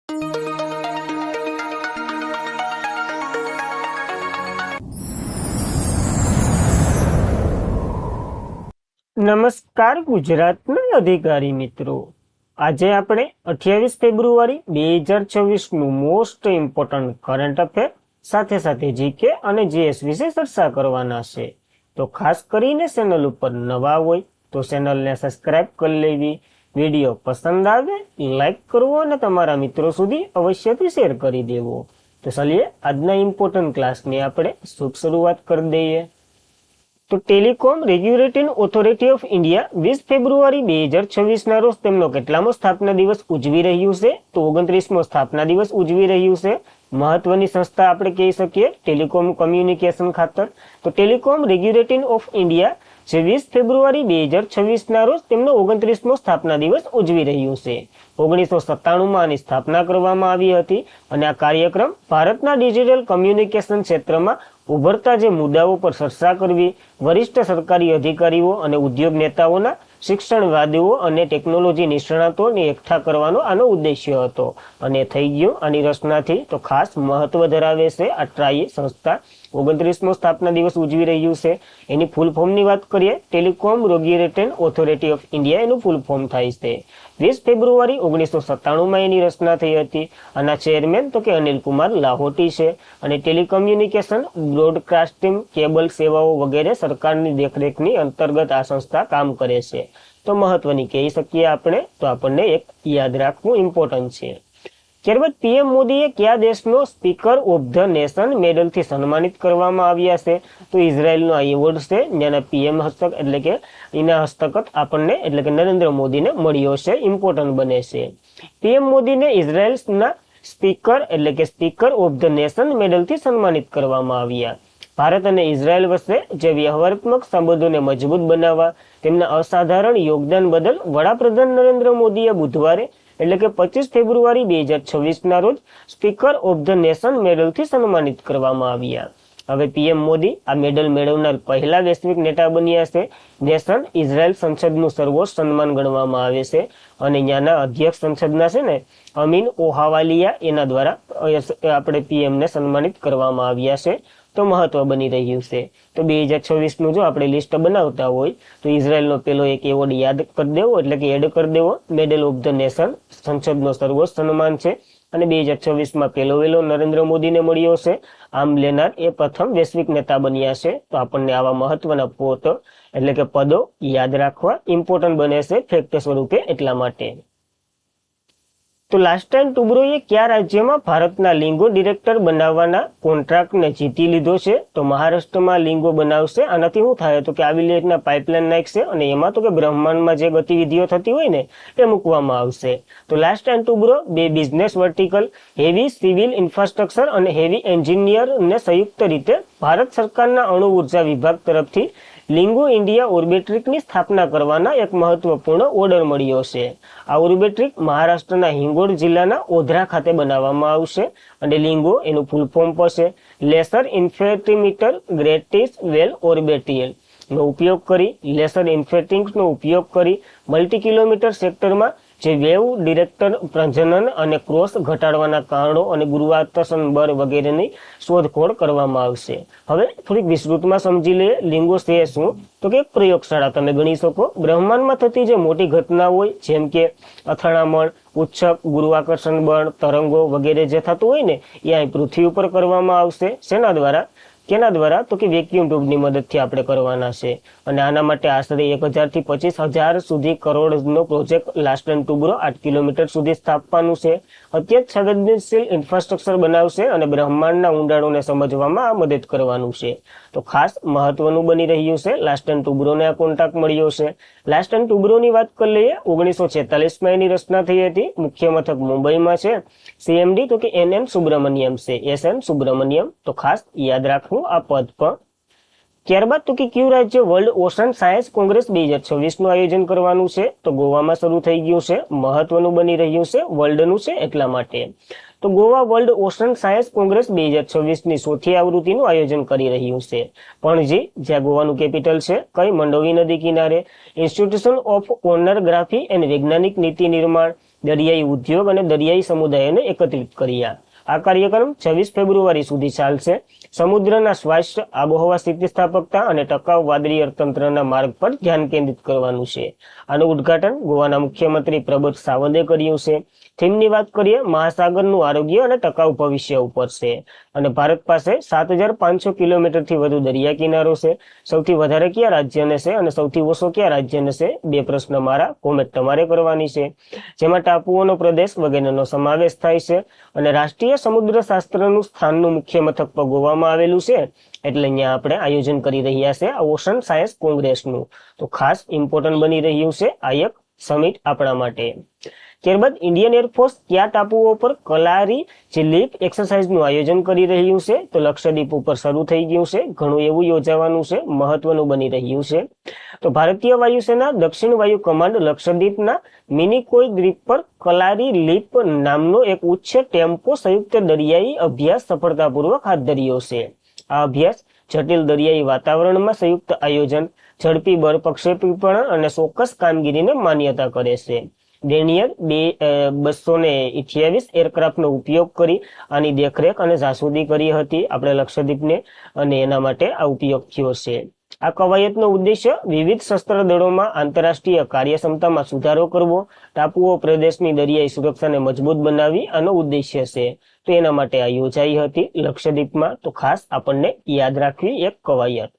નમસ્કાર ગુજરાતના અધિકારી મિત્રો, આજે આપણે 28 ફેબ્રુઆરી 2026 નું મોસ્ટ ઇમ્પોર્ટન્ટ કરંટ અફેર સાથે સાથે જીકે અને જીએસ વિશે ચર્ચા કરવાના છે। તો ખાસ કરીને ચેનલ ઉપર નવા હોય તો ચેનલને સબસ્ક્રાઇબ કરી લેવી, વિડીયો પસંદ આવે લાઈક કરવો અને તમારા મિત્રો સુધી અવશ્યથી શેર કરી દેવો। તો ચલીએ આજના ઇમ્પોર્ટન્ટ ક્લાસની આપણે શુભ શરૂઆત કરી દઈએ। તો telecom regulatory authority of India 20 ફેબ્રુઆરી 2026 ના રોજ તેમનો કેટલામો સ્થાપના દિવસ ઉજવી રહ્યું છે? તો 29મો સ્થાપના દિવસ ઉજવી રહ્યું છે। મહત્વની સંસ્થા આપણે કહી શકીએ ટેલિકોમ કમ્યુનિકેશન ખાતર। તો ટેલિકોમ રેગ્યુલેટરી ઓફ ઇન્ડિયા જે 20 ફેબ્રુઆરી 2026 ના રોજ તેમનો 29મો સ્થાપના દિવસ ઉજવી રહ્યું છે। 1997માં આની સ્થાપના કરવામાં આવી હતી અને આ કાર્યક્રમ ભારતના ડિજિટલ કમ્યુનિકેશન ક્ષેત્રમાં ઉભરતા જે મુદ્દાઓ પર ચર્ચા કરવી, વરિષ્ઠ સરકારી અધિકારીઓ અને ઉદ્યોગ નેતાઓના, શિક્ષણવાદીઓ અને ટેકનોલોજી નિષ્ણાતોને એકઠા કરવાનો આનો ઉદ્દેશ્ય હતો અને થઈ ગયો આની રચનાથી તો ખાસ મહત્વ ધરાવે છે આ ટ્રાઈ સંસ્થા। 29મો સ્થાપના દિવસ ઉજવી રહ્યું છે। એની ફૂલ ફોર્મની વાત કરીએ, telecom regulatory authority of India એનું ફૂલ ફોર્મ થાય છે। 20 ફેબ્રુઆરી 1997માં એની રચના થઈ હતી। આના ચેરમેન તો કે અનિલ કુમાર લાહોટી છે અને ટેલિકમ્યુનિકેશન, બ્રોડકાસ્ટિંગ, કેબલ સેવાઓ વગેરે સરકારની દેખરેખની અંતર્ગત આ સંસ્થા કામ કરે છે। તો મહત્વની કહી શકીએ આપણે, તો આપણને એક યાદ રાખવું ઇમ્પોર્ટન્ટ છે। ત્યારબાદ પીએમ મોદીએ કયા દેશનો સ્પીકર ઓફ ધ નેશન મેડલથી સન્માનિત કરવામાં આવ્યા છે? તો ઇઝરાયલનો આ એવોર્ડ છે જેના પીએમ હસ્તક એટલે કે એના હસ્તગત આપણને એટલે કે નરેન્દ્ર મોદીને મળ્યો છે, ઇમ્પોર્ટન્ટ બને છે। પીએમ મોદીને ઇઝરાયલના સ્પીકર એટલે કે સ્પીકર ઓફ ધ નેશન મેડલથી સન્માનિત કરવામાં આવ્યા। ભારત અને ઇઝરાયલ વચ્ચે જે વ્યવહારાત્મક સંબંધોને મજબૂત બનાવવા તેમના અસાધારણ યોગદાન બદલ વડાપ્રધાન નરેન્દ્ર મોદીએ બુધવારે એટલે કે 25 ફેબ્રુઆરી 2026 ના રોજ સ્પીકર ઓફ ધ નેશન મેડલથી સન્માનિત કરવામાં આવ્યા। હવે પીએમ મોદી આ મેડલ મેળવનાર પહેલા વૈશ્વિક નેતા બન્યા છે। નેશન ઇઝરાયલ સંસદનું સર્વોચ્ચ સન્માન ગણવામાં આવે છે અને ત્યાંના અધ્યક્ષ સંસદના છે ને અમીન ઓહાવાલિયા એના દ્વારા આપણે પીએમને સન્માનિત કરવામાં આવ્યા છે। તો મહત્વ બની રહ્યું છે। તો 2026નું જો આપણે લિસ્ટ બનાવતા હોય તો ઇઝરાયલનો પેલો એક એવોર્ડ યાદ કરી દેવો એટલે કે એડ કરી દેવો, મેડલ ઓફ ધ નેશન સંસદનો સર્વોચ્ચ સન્માન છે અને 2026માં પેલો વેલો નરેન્દ્ર મોદીને મળ્યો છે। આમ લેનાર એ પ્રથમ વૈશ્વિક નેતા બન્યા છે। તો આપણને આવા મહત્વના પોત એટલે કે પદો યાદ રાખવા ઇમ્પોર્ટન્ટ બને છે ફેક્ટ સ્વરૂપે એટલા માટે। તો લાસ્ટ ટાઈમ ટુબ્રોએ કયા રાજ્યમાં ભારતના લિંગો ડિરેક્ટર બનાવવાના કોન્ટ્રાક્ટને જીતી લીધો છે? તો મહારાષ્ટ્રમાં લિંગો બનાવશે। આનાથી શું થાય તો કે આવી રીતના પાઇપલાઇન નાખશે અને એમાં તો કે બ્રહ્માંડમાં જે ગતિવિધિઓ થતી હોય ને એ મૂકવામાં આવશે। તો લાસ્ટ ટાઈમ ટુબ્રો બે business vertical, heavy civil infrastructure અને હેવી એન્જિનિયરને સંયુક્ત રીતે ભારત સરકારના અણુ ઉર્જા વિભાગ તરફથી લિંગો ઇન્ડિયા ઓર્બિટ્રિકની સ્થાપના કરવાના એક મહત્વપૂર્ણ ઓર્ડર મળ્યો છે। આ ઓર્બિટ્રિક મહારાષ્ટ્રના હિંગોળ જિલ્લાના ઓધરા ખાતે બનાવવામાં આવશે અને લિંગો એનું ફૂલ ફોર્મ પડશે લેસર ઇન્ફેન્ટ્રીમીટર ગ્રેટિસ વેલ ઓર્બિટિયલ નો ઉપયોગ કરી, લેસર ઇન્ફેન્ટ્રીનો ઉપયોગ કરી મલ્ટી કિલોમીટર સેક્ટરમાં જે વેવ ડિરેક્ટર પ્રજનન અને ક્રોસ ઘટાડવાના કારણો અને ગુરુત્વાકર્ષણ બળ વગેરેની શોધખોળ કરવામાં આવશે। હવે થોડીક વિસ્તૃતમાં સમજી લઈએ લિંગો છે શું? તો કે પ્રયોગશાળા તમે ગણી શકો। બ્રહ્માંડમાં થતી જે મોટી ઘટના હોય જેમ કે અથડામણ, ઉચ્છક, ગુરુત્વાકર્ષણ બળ, તરંગો વગેરે જે થતું હોય ને એ અહીં પૃથ્વી ઉપર કરવામાં આવશે। શેના દ્વારા? કેના દ્વારા? તો કે વેક્યુમ ટ્યુબની મદદથી આપણે કરવાના છે અને આના માટે આશરે 1000 થી 25000 સુધી કરોડનો project last time Toubro 8 kilometre સુધી સ્થાપવાનું છે। અત્યંત સંવેદનશીલ ઇન્ફ્રાસ્ટ્રક્ચર બનાવશે અને બ્રહ્માંડના ઊંડાણોને સમજવામાં આ મદદ કરવાનું છે। તો ખાસ મહત્વનું બની રહ્યું છે લાસ્ટ ટાઈમ ટુબ્રોને આ કોન્ટ્રાક્ટ મળ્યો છે। લાસ્ટ ટાઈમ ટુબ્રોની વાત કરી લઈએ, 1946માં એની રચના થઈ હતી। મુખ્ય મથક મુંબઈમાં છે। સીએમડી તો કે એનએન સુબ્રમણ્યમ છે, એસએન સુબ્રમણ્યમ। તો ખાસ યાદ રાખવું આ પદ પર। ત્યારબાદ તો કે કયું રાજ્ય વર્લ્ડ ઓશન સાયન્સ કોંગ્રેસ 2026નું આયોજન કરવાનું છે? તો ગોવામાં શરૂ થઈ ગયું છે। મહત્વનું બની રહ્યું છે, વર્લ્ડનું છે એટલા માટે। તો Goa World Ocean Science Congress 2026ની ચોથી આવૃત્તિનું આયોજન કરી રહ્યું છે। પણજી જ્યાં ગોવાનું કેપિટલ છે, કઈ? મંડોવી નદી કિનારે। ઇન્સ્ટિટ્યુશન ઓફ ઓનરગ્રાફી એન્ડ વૈજ્ઞાનિક નીતિ નિર્માણ, દરિયાઈ ઉદ્યોગ અને દરિયાઈ સમુદાયોને એકત્રિત કર્યા. આ કાર્યક્રમ 26 ફેબ્રુઆરી સુધી ચાલશે. સમુદ્રના સ્વાસ્થ્ય, આબોહવા સ્થિતિસ્થાપકતા અને ટકાઉ વાદળી અર્થતંત્રના માર્ગ પર ધ્યાન કેન્દ્રિત કરવાનું છે. આનું ઉદ્ઘાટન ગોવાના મુખ્યમંત્રી પ્રબોધ સાવંતે કર્યું છે. થીમની વાત કરીએ, મહાસાગરનું આરોગ્ય અને ટકાઉ ભવિષ્ય ઉપર છે. અને ભારત પાસે 7,500 કિલોમીટરથી વધુ દરિયા કિનારો છે. સૌથી વધારે કયા રાજ્યને છે અને સૌથી ઓછો કયા રાજ્યને છે? 2 પ્રશ્ન મારા કોમેન્ટ તમારે કરવાની છે, જેમાં ટાપુઓનો પ્રદેશ વગેરેનો સમાવેશ થાય છે. અને રાષ્ટ્રીય સમુદ્ર શાસ્ત્રનું સ્થાનનું મુખ્ય મથક પર ગોવામાં આવેલું છે, એટલે અહીંયા આપણે આયોજન કરી રહ્યા છે આ ઓશન સાયન્સ કોંગ્રેસનું. તો ખાસ ઇમ્પોર્ટન્ટ બની રહ્યું છે આ એક સમિટ આપણા માટે. ત્યારબાદ ઇન્ડિયન એરફોર્સ કયા ટાપુઓ પર કલારી જે લીપ એક્સરસાઇઝનું આયોજન કરી રહ્યું છે? તો લક્ષદ્વીપ ઉપર શરૂ થઈ ગયું છે. ઘણું એવું યોજાવાનું છે, મહત્વનું બની રહ્યું છે. તો ભારતીય વાયુસેના દક્ષિણ વાયુ કમાન્ડ લક્ષદ્વીપના મિનિકોય દ્વીપ પર કલારી લીપ નામનો એક ઉચ્ચ ટેમ્પો સંયુક્ત દરિયાઈ અભ્યાસ સફળતાપૂર્વક હાથ ધર્યો છે. આ અભ્યાસ જટિલ દરિયાઈ વાતાવરણમાં સંયુક્ત આયોજન, ઝડપી બળ પ્રક્ષેપણ અને ચોક્કસ કામગીરીને માન્યતા કરે છે. ડેનિયર 228 એરક્રાફ્ટનો ઉપયોગ કરી આની દેખરેખ અને જાસૂદી કરી હતી આપણે લક્ષદ્વીપને, અને એના માટે આ ઉપયોગ થયો છે. આ કવાયતનો ઉદ્દેશ્ય વિવિધ શસ્ત્ર દળોમાં આંતરરાષ્ટ્રીય કાર્યક્ષમતામાં સુધારો કરવો, ટાપુઓ પ્રદેશની દરિયાઈ સુરક્ષાને મજબૂત બનાવવી આનો ઉદ્દેશ્ય છે. તો એના માટે આ યોજાઈ હતી લક્ષદ્વીપમાં. તો ખાસ આપણને યાદ રાખવી એક કવાયત.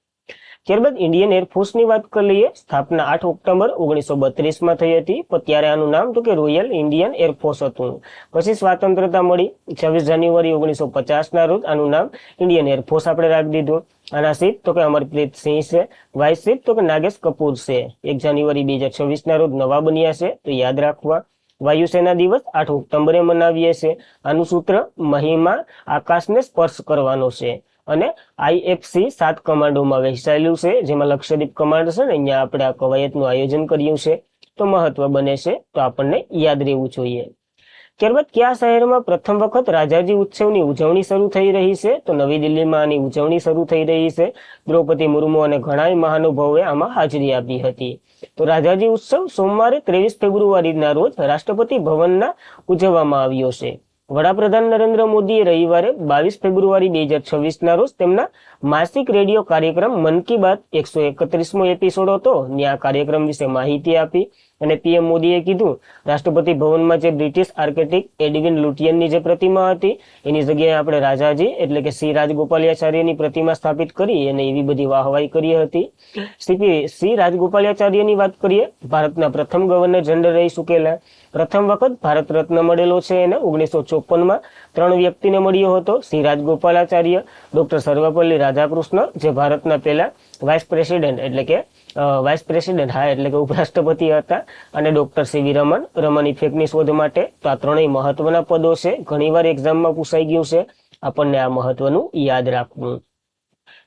ત્યારબાદ ઇન્ડિયન એરફોર્સની વાત કરી લઈએ. સ્થાપના 8 ઓક્ટોબર 1932માં થઈ હતી, પણ ત્યારે આનું નામ તો કે રોયલ ઇન્ડિયન એરફોર્સ હતું. પછી સ્વાતંત્રતા મળી 26 જાન્યુઆરી 1950ના રોજ આનું નામ ઇન્ડિયન એરફોર્સ આપણે રાખી દીધું. આના શિપ તો કે અમરપ્રીત સિંહ છે. વાઇસ શિપ તો કે નાગેશ કપૂર છે. 1 જાન્યુઆરી 2026ના રોજ નવા બન્યા છે, તો યાદ રાખવા. વાયુસેના દિવસ 8 ઓક્ટોબરે મનાવીએ છીએ. આનું સૂત્ર મહિમા આકાશને સ્પર્શ કરવાનો છે. અને IFC 7 કમાન્ડોમાં વહેંચાયેલું છે, જેમાં લક્ષદ્વીપ કમાન્ડ છે ને, અહીંયા આપણે આ કવાયતનું આયોજન કર્યું છે. તો મહત્વ બને છે, તો આપણને યાદ રહેવું જોઈએ. ત્યારબાદ કયા શહેરમાં પ્રથમ વખત રાજાજી ઉત્સવની ઉજવણી શરૂ થઈ રહી છે? તો નવી દિલ્હીમાં આની ઉજવણી શરૂ થઈ રહી છે. દ્રૌપદી મુર્મુ અને ઘણા મહાનુભાવોએ આમાં હાજરી આપી હતી. તો રાજાજી ઉત્સવ સોમવારે 23 ફેબ્રુઆરીના રોજ રાષ્ટ્રપતિ ભવનમાં ઉજવવામાં આવ્યો છે. વડાપ્રધાન નરેન્દ્ર મોદીએ રવિવારે 22 ફેબ્રુઆરી 2026ના રોજ તેમના માસિક રેડિયો કાર્યક્રમ મન કી બાત 131મો એપિસોડ હતો, ત્યાં આ કાર્યક્રમ વિશે માહિતી આપી. અને પીએમ મોદીએ કીધું, રાષ્ટ્રપતિ ભવનમાં જે બ્રિટિશ આર્કિટેક્ટ એડવિન લુટિયનની જે પ્રતિમા હતી, એની જગ્યાએ આપણે રાજાજી એટલે કે શ્રી રાજગોપાલાચાર્યની પ્રતિમા સ્થાપિત કરી અને એવી બધી વાહવાઈ કરી હતી. શ્રી રાજગોપાલાચાર્યની વાત કરીએ, ભારતના પ્રથમ ગવર્નર જનરલ રહી ચૂકેલા. પ્રથમ વખત ભારત રત્ન મળેલો છે એને 1954માં 3 વ્યક્તિને મળ્યો હતો. શ્રી રાજગોપાલાચાર્ય, ડોક્ટર સર્વપલ્લી રાધાકૃષ્ણ, જે ભારતના પહેલા વાઇસ પ્રેસિડેન્ટ એટલે કે ઉપરાષ્ટ્રપતિ હતા, અને ડોક્ટર સીવી રમન ઇફેક્ટની શોધ માટે. તો આ ત્રણેય મહત્વના પદો છે, ઘણીવાર એક્ઝામમાં પૂછાઈ ગયું છે, આપણને આ મહત્વનું યાદ રાખવું.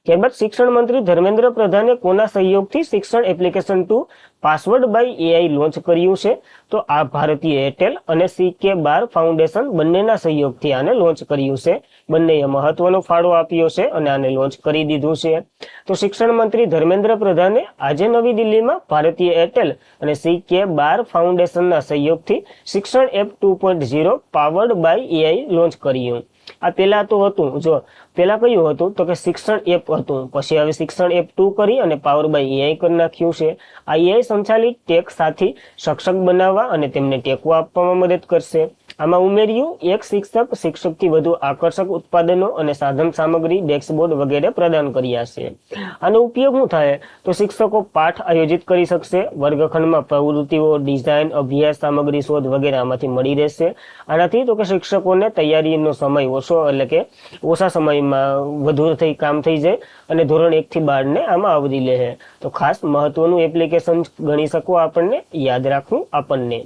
ત્યારબાદ શિક્ષણ મંત્રી ધર્મેન્દ્ર પ્રધાને કોના સહયોગથી શિક્ષણ application 2 powered by AI launch કર્યું છે? તો આ ભારતીય એરટેલ અને CK12 ફાઉન્ડેશન બંનેના સહયોગથી આને લોન્ચ કર્યું છે. બંનેએ મહત્વનો ફાળો આપ્યો છે અને આને લોન્ચ કરી દીધું છે. તો શિક્ષણ મંત્રી ધર્મેન્દ્ર પ્રધાને આજે નવી દિલ્હીમાં ભારતીય એરટેલ અને CK12 ફાઉન્ડેશનના સહયોગથી શિક્ષણ app 2.0 powered by AI launch કર્યું. આ પેલા તો હતું, જો પેલા કયું હતું તો કે શિક્ષણ એપ હતું, પછી હવે શિક્ષણ એપ 2 કરી અને પાવર બાય AI કરી નાખ્યું છે. આ AI સંચાલિત ટેક સાથી સક્ષમ બનાવવા અને તેમને ટેકો આપવામાં મદદ કરશે. આમાં ઉમેર્યું એક શિક્ષકથી વધુ આકર્ષક ઉત્પાદનો અને સાધન સામગ્રી, ડેસ્કબોર્ડ વગેરે પ્રદાન કર્યા છે. આનો ઉપયોગ શું થાય તો શિક્ષકો પાઠ આયોજિત કરી શકશે, વર્ગખંડમાં પ્રવૃત્તિઓ, ડિઝાઇન, અભ્યાસ સામગ્રી, શોધ વગેરે આમાંથી મળી રહેશે. આનાથી તો કે શિક્ષકોને તૈયારીનો સમય ઓછો એટલે કે ઓછા સમયમાં વધુ કામ થઈ જાય અને ધોરણ 1 થી 12ને આમાં આવરી લે. તો ખાસ મહત્વનું એપ્લિકેશન ગણી શકો, આપણને યાદ રાખવું આપણને.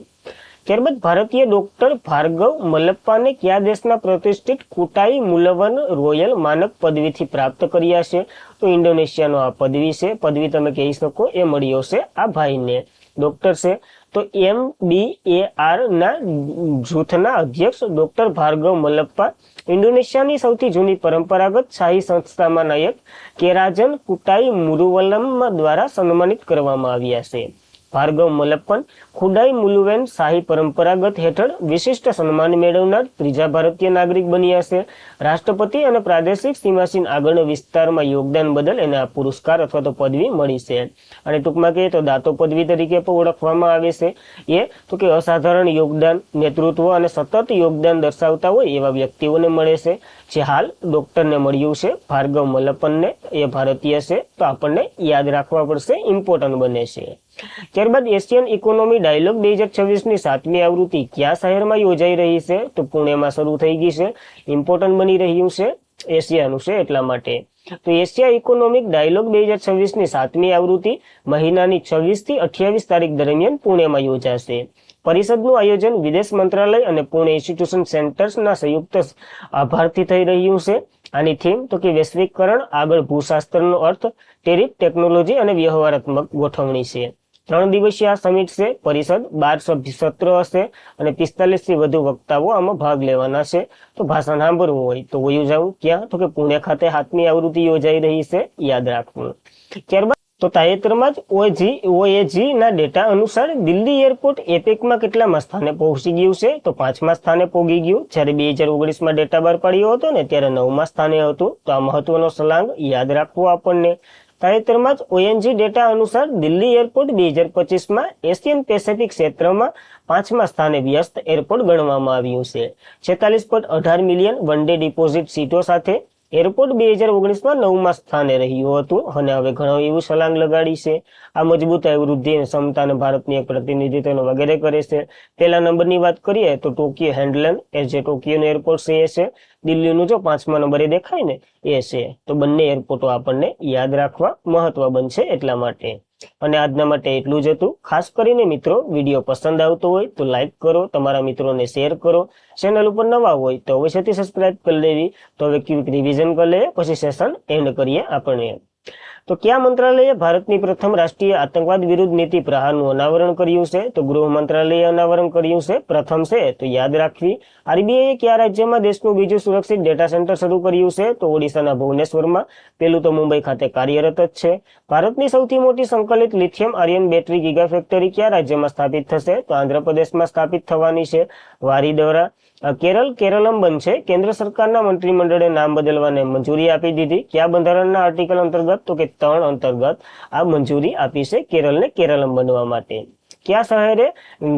ત્યારબાદ ભારતીય ડોક્ટર ભાર્ગવ મલ્લપ્પાને કયા દેશના પ્રતિષ્ઠિત કુટાઈ મુલવન રોયલ માનક પદવીથી પ્રાપ્ત કર્યા છે? તો ઇન્ડોનેશિયાનો આ પદવી છે, પદવી તમે કહી શકો એ મળ્યો છે આ ભાઈને. ડોક્ટર છે તો MBAR ના જૂથના અધ્યક્ષ ડોક્ટર ભાર્ગવ મલ્લપ્પા ઇન્ડોનેશિયાની સૌથી જૂની પરંપરાગત શાહી સંસ્થામાંના એક કેરાજન કુટાઈ મુરુવલ્લમ દ્વારા સન્માનિત કરવામાં આવ્યા છે. ભાર્ગવ મલપ્પન ખુડાઈ મુલુવેન શાહી પરંપરાગત હેઠળ વિશિષ્ટ સન્માન મેળવનાર ત્રીજા ભારતીય નાગરિક બન્યા છે. રાષ્ટ્રપતિ અને પ્રાદેશિક સીમાસીન આગળના વિસ્તારમાં યોગદાન બદલ એને આ પુરસ્કાર અથવા તો પદવી મળી છે. અને ટૂંકમાં કહીએ તો દાતો પદવી તરીકે પણ ઓળખવામાં આવે છે. એ તો કે અસાધારણ યોગદાન, નેતૃત્વ અને સતત યોગદાન દર્શાવતા હોય એવા વ્યક્તિઓને મળે છે. જે હાલ ડોક્ટરને મળ્યું છે ભાર્ગવ મલપ્પનને, એ ભારતીય છે, તો આપણને યાદ રાખવા પડશે, ઇમ્પોર્ટન્ટ બને છે. ત્યારબાદ એશિયન ઇકોનોમી ડાયલોગ 2026ની 7મી આવૃત્તિ કયા શહેરમાં યોજાઈ રહી છે? તો પુણેમાં શરૂ થઈ ગઈ છે. ઇમ્પોર્ટન્ટ બની રહ્યું છે, એશિયાનું છે એટલા માટે. તો એશિયા ઇકોનોમિક ડાયલોગ 2026ની 7મી આવૃત્તિ મહિનાની 26 થી 28 તારીખ દરમિયાન પુણેમાં યોજાશે. પરિષદનું આયોજન વિદેશ મંત્રાલય અને પુણે ઇન્સ્ટિટ્યુશન સેન્ટર્સના સંયુક્ત આભારથી થઈ રહ્યું છે. આની થીમ તો કે વૈશ્વિકરણ આગળ ભૂશાસ્ત્રનો અર્થ, ટેરિફ, ટેકનોલોજી અને વ્યવહારાત્મક ગોઠવણી છે. 3 દિવસીય આ સમિટ છે. પરિષદ 12 સભ્ય સત્ર હશે અને 45 થી વધુ વક્તાઓ આમાં ભાગ લેવાના છે. તો ભાષણ સાંભળવું હોય તો વયું જવું ક્યાં? તો કે પુણે ખાતે 7મી આવૃત્તિ યોજાઈ રહી છે, યાદ રાખવું. ત્યારબાદ તો તાજેતરમાં જ ઓએજી ના ડેટા અનુસાર દિલ્હી એરપોર્ટ એપેકમાં કેટલામાં સ્થાને પહોંચી ગયું છે? તો 5મા સ્થાને પહોંચી ગયું. જ્યારે 2019માં ડેટા બહાર પાડ્યો હતો ને ત્યારે 9મા સ્થાને હતું. તો આ મહત્વનો સલાંગ યાદ રાખવો આપણને. તાજેતરમાં જ ઓએનજી ડેટા અનુસાર દિલ્હી એરપોર્ટ 2025માં એશિયન પેસિફિક ક્ષેત્રમાં 5મા સ્થાને વ્યસ્ત એરપોર્ટ ગણવામાં આવ્યું છે. 46.18 મિલિયન વન ડે ડિપોઝિટ સીટો સાથે એરપોર્ટ 2019માં 9મા સ્થાને રહ્યું હતું અને હવે ઘણું એવું છલાંગ લગાડી છે. આ મજબૂતાઈ, વૃદ્ધિ અને ક્ષમતા અને ભારતની એક પ્રતિનિધિત્વ વગેરે કરે છે. પહેલા નંબરની વાત કરીએ તો ટોકિયો હેન્ડલન, એ જે ટોકિયોનું એરપોર્ટ છે એ છે. દિલ્હીનું જો 5મા નંબરે દેખાય ને એ છે. તો બંને એરપોર્ટો આપણને યાદ રાખવા મહત્વ બનશે એટલા માટે. અને આજના માટે એટલું જ હતું. ખાસ કરીને મિત્રો વિડીયો પસંદ આવતો હોય તો લાઈક કરો, તમારા મિત્રોને શેર કરો. ચેનલ ઉપર નવા હોય તો અવશ્યથી સબસ્ક્રાઇબ કરી લેવી. તો હવે ક્વિક રિવિઝન કરી લઈએ, પછી સેશન એન્ડ કરીએ આપણે. તો કયા મંત્રાલયે ભારતની પ્રથમ રાષ્ટ્રીય આતંકવાદ વિરુદ્ધ નીતિ પ્રહારનું અનાવરણ કર્યું છે? તો ગૃહ મંત્રાલયે અનાવરણ કર્યું છે. પ્રથમ છે તો યાદ રાખવી. આરબીઆઈએ કયા રાજ્યમાં દેશનું બીજું સુરક્ષિત ડેટા સેન્ટર શરૂ કર્યું છે? તો ઓડિશાના ભુવનેશ્વરમાં. પેલું તો મુંબઈ ખાતે કાર્યરત જ છે. ભારતની સૌથી મોટી સંકલિત lithium iron battery giga factory કયા રાજ્યમાં સ્થાપિત થશે? તો આંધ્રપ્રદેશમાં સ્થાપિત થવાની છે. વારી દ્વારા કેરલમ બનશે. કેન્દ્ર સરકારના મંત્રીમંડળે નામ બદલવાને મંજૂરી આપી દીધી. કયા બંધારણના આર્ટિકલ અંતર્ગત? તો કે 3 અંતર્ગત આ મંજૂરી આપી છે કેરળને કેરલમ બનવા માટે. કયા શહેરે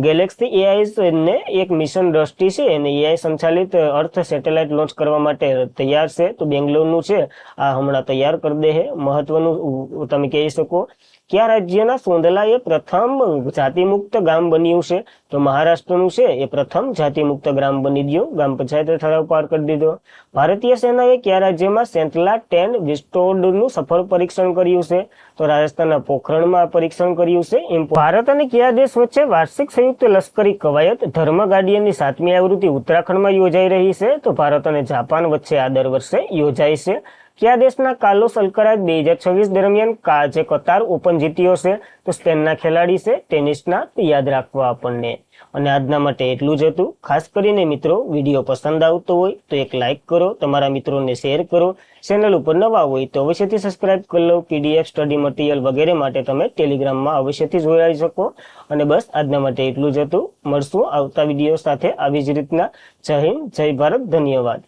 ગેલેક્સી એઆઈ ને એક મિશન દ્રષ્ટિ છે અને એઆઈ સંચાલિત અર્થ સેટેલાઇટ લોન્ચ કરવા માટે તૈયાર છે? તો બેંગ્લોરનું છે. આ હમણાં તૈયાર કરી દે છે. મહત્વનું તમે કહી શકો. કયા રાજ્યના સોંદલા એ પ્રથમ જાતિમુક્ત ગામ બન્યું છે? તો મહારાષ્ટ્રનું છે એ પ્રથમ જાતિમુક્ત ગ્રામ બની ગયું. ગ્રામ પંચાયતે ઠરાવ પાર કરી દીધો. ભારતીય સેનાએ કયા રાજ્યમાં સેન્ટલા 10 વિસ્ટોડનું સફળ પરીક્ષણ કર્યું છે? તો રાજસ્થાનના પોખરણમાં પરીક્ષણ કર્યું છે. ભારત અને કયા દેશ વચ્ચે વાર્ષિક સંયુક્ત લશ્કરી કવાયત ધર્મ ગાર્ડિયનની 7મી આવૃત્તિ ઉત્તરાખંડમાં યોજાઈ રહી છે? તો ભારત અને જાપાન વચ્ચે આ દર વર્ષે યોજાય છે. કયા દેશના કાર્લોસ અલ્કરાઝ 2026 દરમિયાન જે કતાર ઓપન જીત્યો છે? તો સ્પેનના ખેલાડી છે, ટેનિસના. યાદ રાખવા આપણને. અને આજના માટે એટલું જ હતું. ખાસ કરીને મિત્રો વિડીયો પસંદ આવતો હોય તો એક લાઈક કરો, તમારા મિત્રોને શેર કરો. ચેનલ ઉપર નવા હોય તો અવશ્યથી સબસ્ક્રાઇબ કરી લો. પીડીએફ, સ્ટડી મટીરિયલ વગેરે માટે તમે ટેલિગ્રામમાં અવશ્યથી જોડાઈ શકો. અને બસ આજના માટે એટલું જ હતું. મળશું આવતા વિડીયો સાથે આવી જ રીતના. જય હિન્દ, જય ભારત, ધન્યવાદ.